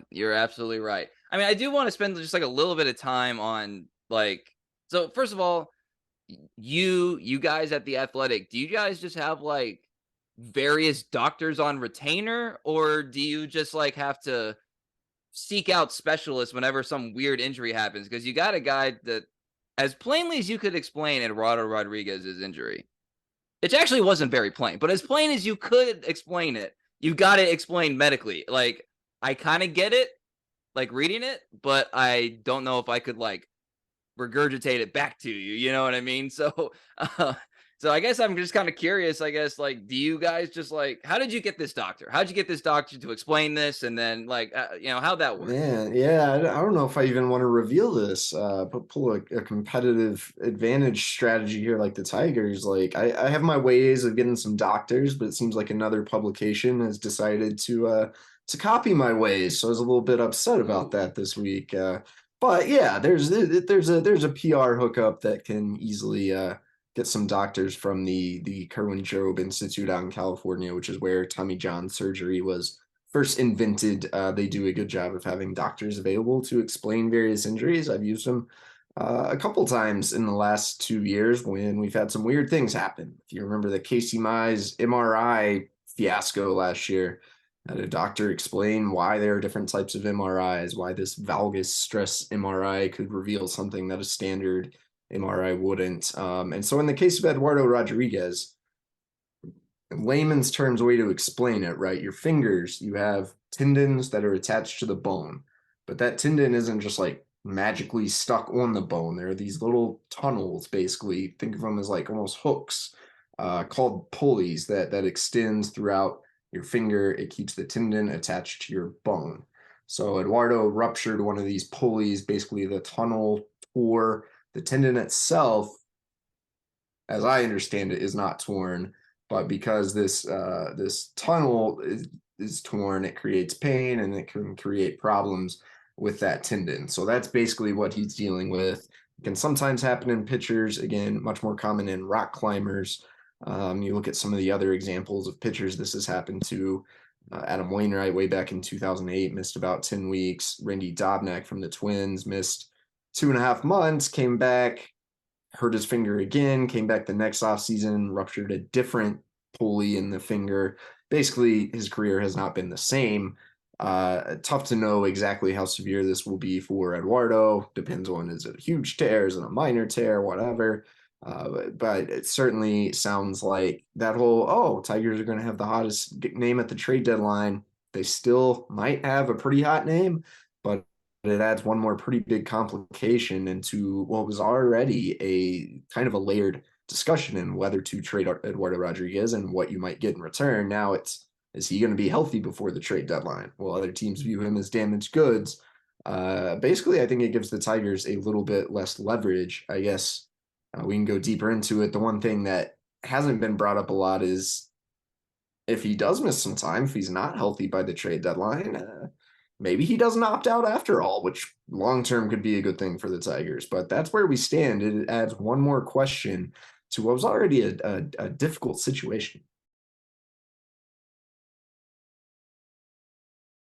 You're absolutely right. I mean, I do want to spend just like a little bit of time on like, so first of all, you guys at the Athletic, do you guys just have like various doctors on retainer, or do you just like have to seek out specialists whenever some weird injury happens? Because you got a guy that, as plainly as you could explain Eduardo Rodriguez's injury, it actually wasn't very plain, but as plain as you could explain it, you got to explain medically. Like, I kind of get it, like reading it, but I don't know if I could like regurgitate it back to you. You know what I mean? So, uh, so I guess I'm just kind of curious. I guess like, do you guys just like, how did you get this doctor? How'd you get this doctor to explain this, and then like, how'd that work? Man, yeah, I don't know if I even want to reveal this, but pull a competitive advantage strategy here like the Tigers. Like, I have my ways of getting some doctors, but it seems like another publication has decided to copy my ways. So I was a little bit upset about Ooh, that this week. But yeah, there's a PR hookup that can easily get some doctors from the Kerwin Jobe Institute out in California, which is where Tommy John surgery was first invented. They do a good job of having doctors available to explain various injuries. I've used them a couple times in the last 2 years when we've had some weird things happen. If you remember the Casey Mize MRI fiasco last year, I had a doctor explain why there are different types of MRIs, why this valgus stress MRI could reveal something that a standard MRI wouldn't. And so in the case of Eduardo Rodriguez, in layman's terms way to explain it, right? Your fingers, you have tendons that are attached to the bone, but that tendon isn't just like magically stuck on the bone. There are these little tunnels, basically. Think of them as like almost hooks, called pulleys that extends throughout your finger. It keeps the tendon attached to your bone. So Eduardo ruptured one of these pulleys. Basically, the tunnel tore. The tendon itself, as I understand it, is not torn, but because this tunnel is torn, it creates pain and it can create problems with that tendon. So that's basically what he's dealing with. It can sometimes happen in pitchers. Again, much more common in rock climbers. You look at some of the other examples of pitchers this has happened to. Adam Wainwright, way back in 2008, missed about 10 weeks. Randy Dobnak from the Twins missed 2.5 months, came back, hurt his finger again, came back the next offseason, ruptured a different pulley in the finger. Basically, his career has not been the same. Tough to know exactly how severe this will be for Eduardo. Depends on, is it a huge tear, is it a minor tear, whatever. But it certainly sounds like that whole, oh, Tigers are going to have the hottest name at the trade deadline. They still might have a pretty hot name, but it adds one more pretty big complication into what was already a kind of a layered discussion in whether to trade Eduardo Rodriguez and what you might get in return. Now it's, is he going to be healthy before the trade deadline? Well, other teams view him as damaged goods. Basically, I think it gives the Tigers a little bit less leverage. I guess we can go deeper into it. The one thing that hasn't been brought up a lot is if he does miss some time, if he's not healthy by the trade deadline, maybe he doesn't opt out after all, which long term could be a good thing for the Tigers. But that's where we stand. It adds one more question to what was already a difficult situation.